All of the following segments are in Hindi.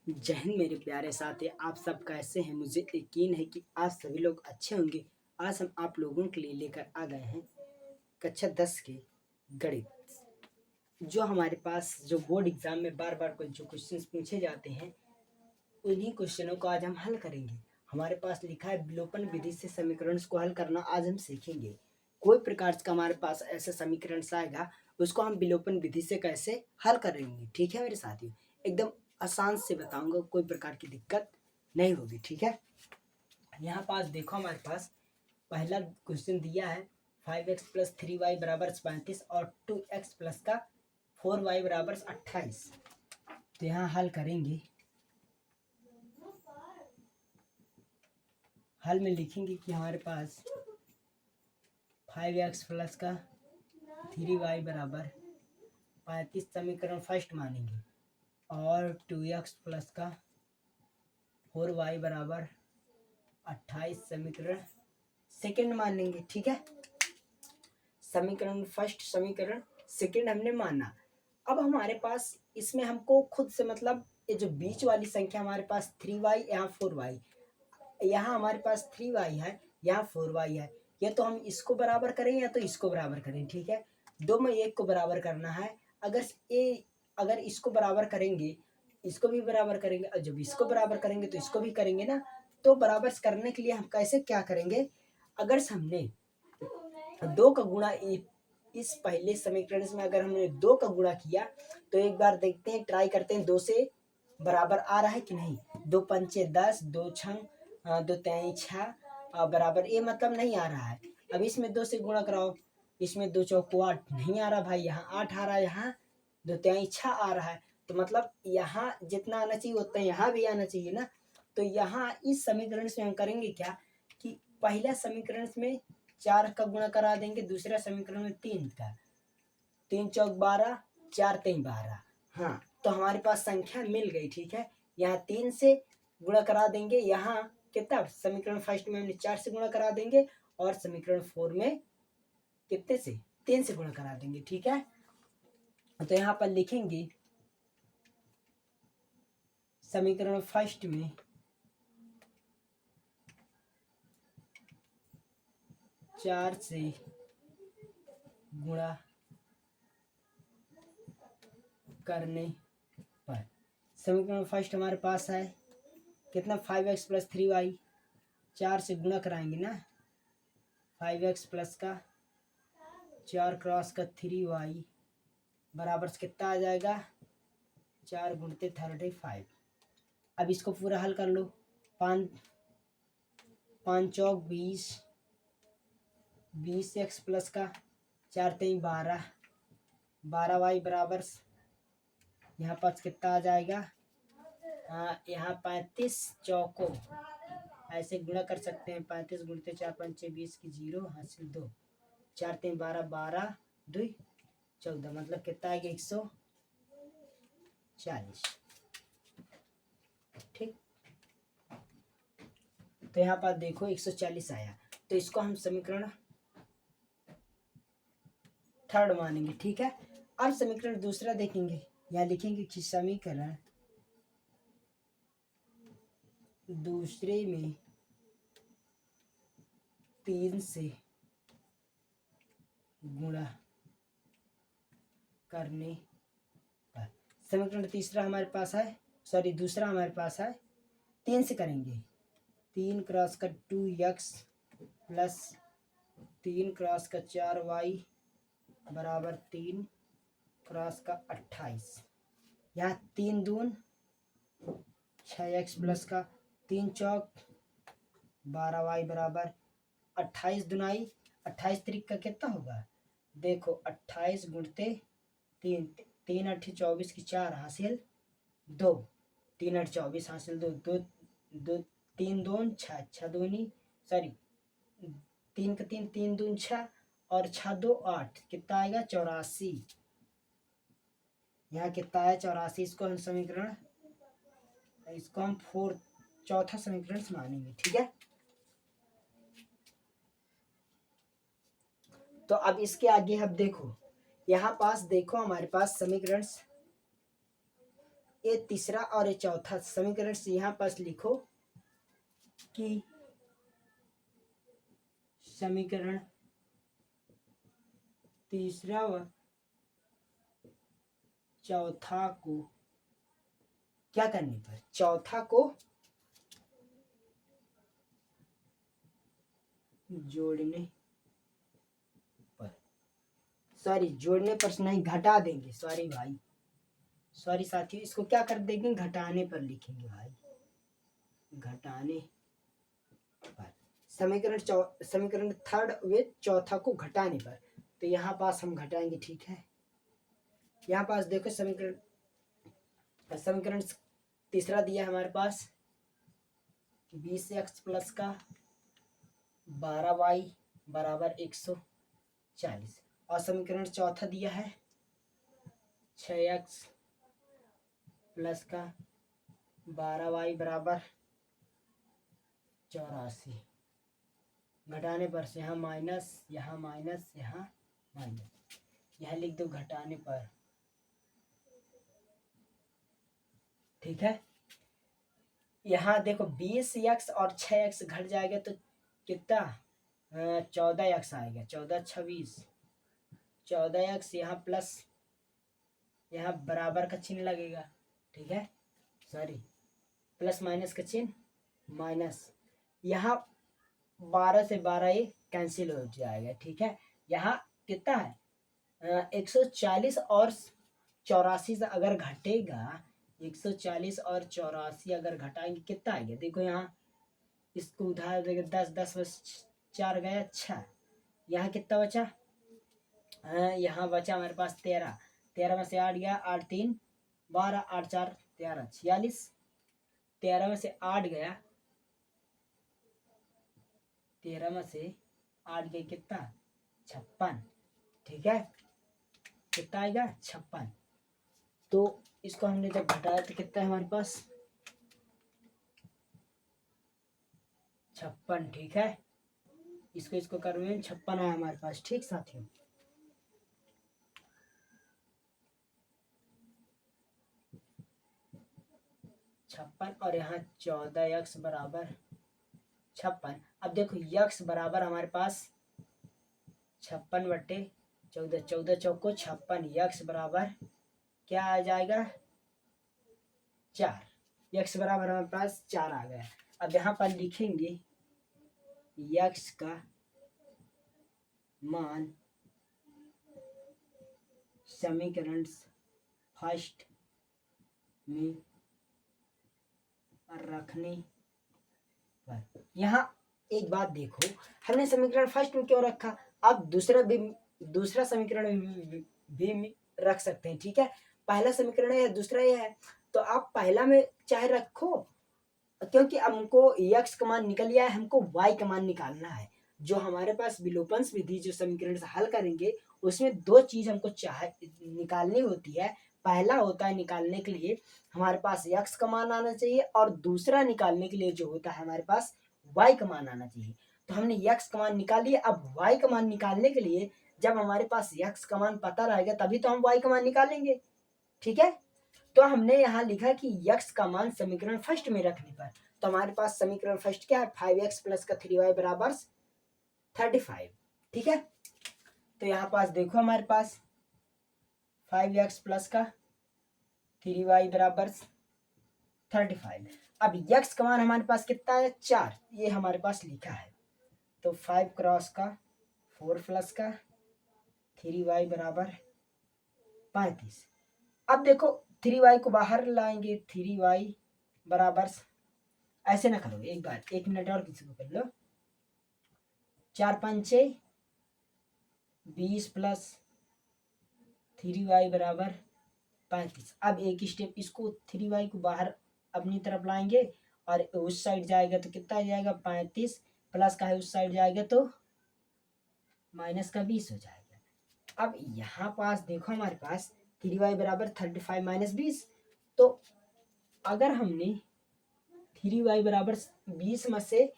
जय हिंद मेरे प्यारे साथी, आप सब कैसे हैं? मुझे यकीन है कि आज सभी लोग अच्छे होंगे। आज हम आप लोगों के लिए लेकर आ गए हैं कक्षा 10 के गणित। जो हमारे पास जो बोर्ड एग्जाम में बार बार कोई जो क्वेश्चंस पूछे जाते हैं, उन्हीं क्वेश्चनों को आज हम हल करेंगे। हमारे पास लिखा है विलोपन विधि से समीकरण को हल करना। आज हम सीखेंगे कोई प्रकार का हमारे पास ऐसा समीकरण आएगा, उसको हम विलोपन विधि से कैसे हल करेंगे। ठीक है मेरे साथियों, एकदम आसान से बताऊंगा, कोई प्रकार की दिक्कत नहीं होगी। ठीक है, यहाँ पास देखो, हमारे पास पहला क्वेश्चन दिया है 5x प्लस 3y बराबर 35 और 2x प्लस का 4y बराबर 28। तो यहाँ हल करेंगे। हल में लिखेंगे कि हमारे पास 5x प्लस का 3y बराबर 35 समीकरण फर्स्ट मानेंगे और 2x प्लस का 4y बराबर 28 समीकरण सेकंड मानेंगे। ठीक है, समीकरण फर्स्ट, समीकरण सेकंड हमने माना। अब हमारे पास इसमें हमको खुद से मतलब ये जो बीच वाली संख्या हमारे पास 3y, यहाँ 4y, यहाँ हमारे पास 3y है, यहाँ 4y है। या तो हम इसको बराबर करें या तो इसको बराबर करें। ठीक है, दो में एक को बराबर करना है। अगर इसको बराबर करेंगे, इसको भी बराबर करेंगे, और जब इसको बराबर करेंगे तो इसको भी करेंगे ना। तो बराबर करने के लिए हम कैसे क्या करेंगे? अगर हमने दो का गुणा इस पहले समीकरण में अगर हमने दो का गुणा किया तो एक बार देखते हैं, ट्राई करते हैं दो से बराबर आ रहा है कि नहीं। दो पंचे 10, दो छंग दो तेई 6 बराबर, ये मतलब नहीं आ रहा है। अब इसमें दो से गुणा कराओ, इसमें दो चौको 8 नहीं आ रहा भाई, यहाँ 8 आ रहा है, यहाँ दो तेई 6 आ रहा है। तो मतलब यहाँ जितना आना चाहिए उतना यहाँ भी आना चाहिए ना। तो यहाँ इस समीकरण से हम करेंगे क्या कि पहला समीकरण में 4 का गुणा करा देंगे, दूसरा समीकरण में 3 का, 3 चौक 12, 4 3 12। हाँ, तो हमारे पास संख्या मिल गई। ठीक है, यहाँ 3 से गुणा करा देंगे, यहाँ कितना समीकरण फर्स्ट में हमने 4 से गुणा करा देंगे और समीकरण 4 में कितने से 3 से गुणा करा देंगे। ठीक है, तो यहाँ पर लिखेंगे समीकरण फर्स्ट में 4 से गुणा करने पर समीकरण फर्स्ट हमारे पास है कितना, 5x प्लस 3y, 4 से गुणा कराएंगे ना, 5x प्लस का 4 क्रॉस का 3y बराबर से कितना आ जाएगा, 4 गुणते 35। अब इसको पूरा हल कर लो, 5 चौक 20, 20x प्लस का 4 3 12, 12y बराबर यहाँ पास कितना आ जाएगा, यहाँ 35 चौको ऐसे गुणा कर सकते हैं। 35 गुणते 4 पंचे 20 की 0 हासिल 2, 4 3 12, 12 2 14, मतलब कितना आएगा 140। ठीक, तो यहाँ पर देखो 140 आया, तो इसको हम समीकरण थर्ड मानेंगे। ठीक है, अब समीकरण दूसरा देखेंगे। यहाँ लिखेंगे कि समीकरण दूसरे में 3 से गुणा करने पर समीकरण तीसरा हमारे पास है, सॉरी दूसरा हमारे पास है 3 से करेंगे। 3 क्रॉस का 2x प्लस 3 क्रॉस का 4y बराबर 3 क्रॉस का 28। यहाँ 3 दून 6x प्लस का 3 चौक 12y बराबर 28 दुनाई 28 तरीक का कितना होगा, देखो 28 गुणते 3, 3 8 24 की 4 हासिल 2, 3 8 24 हासिल 2, 2 3 2 6 6 दूनी, सॉरी 3 का 3, 3 दून 6 और 6 2 8, कितना आएगा 84। यहाँ कितना है 84। इसको हम चौथा समीकरण मानेंगे। ठीक है, तो अब इसके आगे अब देखो, यहाँ पास देखो हमारे पास समीकरण ये तीसरा और ये चौथा समीकरण से यहाँ पास लिखो कि समीकरण तीसरा व चौथा को क्या करने पर, चौथा को जोड़ने पर, सॉरी जोड़ने पर नहीं, घटा देंगे, सॉरी भाई, सॉरी साथियों, इसको क्या कर देंगे, घटाने पर लिखेंगे भाई, घटाने पर। समीकरण थर्ड वे चौथा को घटाने पर, तो यहाँ पास हम घटाएंगे, ठीक है। यहाँ पास देखो समीकरण तीसरा दिया हमारे पास 20x प्लस का 12y बराबर 140, और समीकरण चौथा दिया है 6x प्लस का 12y बराबर 84। घटाने पर से यहाँ माइनस, यहाँ माइनस, यहाँ माइनस, यह लिख दो घटाने पर, ठीक है। यहाँ देखो 20x और 6x घट जाएगा तो कितना, 14x आएगा, 14 26, 14x यहाँ प्लस, यहाँ बराबर का चिन्ह लगेगा, ठीक है, सॉरी प्लस माइनस का चिन्ह, माइनस, यहाँ 12 से 12 ये कैंसिल हो जाएगा, ठीक है। यहाँ कितना है 140 और 84 से अगर घटेगा, 140 और 84 अगर घटाएंगे कितना आएगा, देखो यहाँ इसको उधार देगा, 10 10 बस 4 गया 6, यहाँ कितना बचा, यहाँ बचा हमारे पास 13, 13 में से 8 गया, 8 3 12, 8 4 13 46, 13 में से 8 गया, 13 में से 8 गया कितना 56, ठीक है, कितना आएगा 56। तो इसको हमने जब घटाया तो कितना है हमारे पास 56, ठीक है। इसको करने 56 है हमारे पास, ठीक साथियों। छप्पन और यहाँ 14x बराबर 56। अब देखो x बराबर हमारे पास 56/14, 14 चौको 56, x बराबर क्या आ जाएगा 4, x बराबर हमारे पास 4 आ गया। अब यहाँ पर लिखेंगे x का मान समीकरण फर्स्ट में रखने पर। यहाँ एक बात देखो, हमने समीकरण फर्स्ट में क्यों रखा, आप दूसरा समीकरण भी रख सकते हैं, ठीक है। पहला समीकरण है, दूसरा ये है, तो आप पहला में चाहे रखो, क्योंकि हमको x का मान निकल गया है, हमको y का मान निकालना है। जो हमारे पास विलोपन विधि जो समीकरण से हल करेंगे उसमें दो चीज हमको निकालनी होती है। पहला होता है निकालने के लिए हमारे पास x का मान आना चाहिए, और दूसरा निकालने के लिए जो होता है हमारे पास y का मान आना चाहिए। तो हमने x का मान निकाल लिया, अब y का मान निकालने के लिए जब हमारे पास x का मान पता रहेगा तभी तो हम y का मान निकालेंगे, ठीक है। तो हमने यहाँ लिखा कि x का मान समीकरण फर्स्ट में रखने पर, तो हमारे पास समीकरण फर्स्ट क्या है 5x प्लस का 3y बराबर 35, ठीक है। तो यहाँ पास देखो हमारे पास 5x प्लस का 3y बराबर 35। अब x का मान हमारे पास कितना है 4, ये हमारे पास लिखा है, तो 5 क्रॉस का 4 प्लस का 3y बराबर 35। अब देखो 3y को बाहर लाएंगे, 3y बराबर, ऐसे ना करो, एक मिनट और किसी को कर लो, 4 पंचे 20 प्लस 3y बराबर 35। अब एक स्टेप इसको 3y को बाहर अपनी तरफ लाएंगे और उस साइड जाएगा तो कितना आ जाएगा 35, प्लस का है उस साइड जाएगा तो माइनस का 20 हो जाएगा। अब यहाँ पास देखो हमारे पास 3y बराबर 35 माइनस 20, तो अगर हमने 3y बराबर 20 में से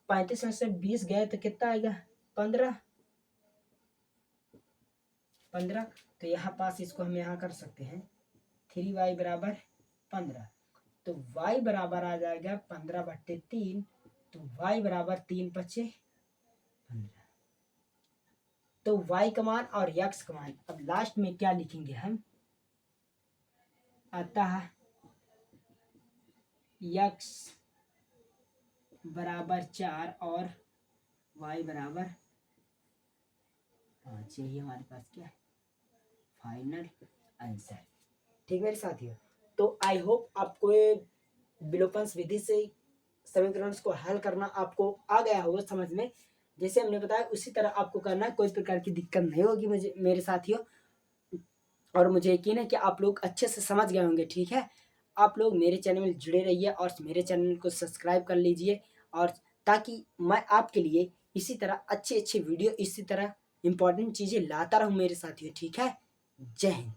35 में से 20 गए तो कितना आएगा 15। तो यहाँ पास इसको हम यहाँ कर सकते हैं 3y बराबर 15। तो y बराबर आ जाएगा 15/3। तो y बराबर 3×5 = 15। तो y का मान और x का मान अब लास्ट में क्या लिखेंगे हम, अतः x बराबर 4 और y बराबर 5। यही हमारे पास क्या है, फाइनल आंसर। ठीक मेरे साथियों, तो आई होप आपको ये विलोपन विधि से समीकरणों को हल करना आपको आ गया होगा समझ में। जैसे हमने बताया उसी तरह आपको करना है, कोई प्रकार की दिक्कत नहीं होगी मुझे मेरे साथियों। और मुझे यकीन है कि आप लोग अच्छे से समझ गए होंगे। ठीक है, आप लोग मेरे चैनल में जुड़े रहिए और मेरे चैनल को सब्सक्राइब कर लीजिए, और ताकि मैं आपके लिए इसी तरह अच्छे अच्छे वीडियो, इसी तरह इंपॉर्टेंट चीज़ें लाता रहूँ मेरे साथियों। ठीक है, जय हिंद।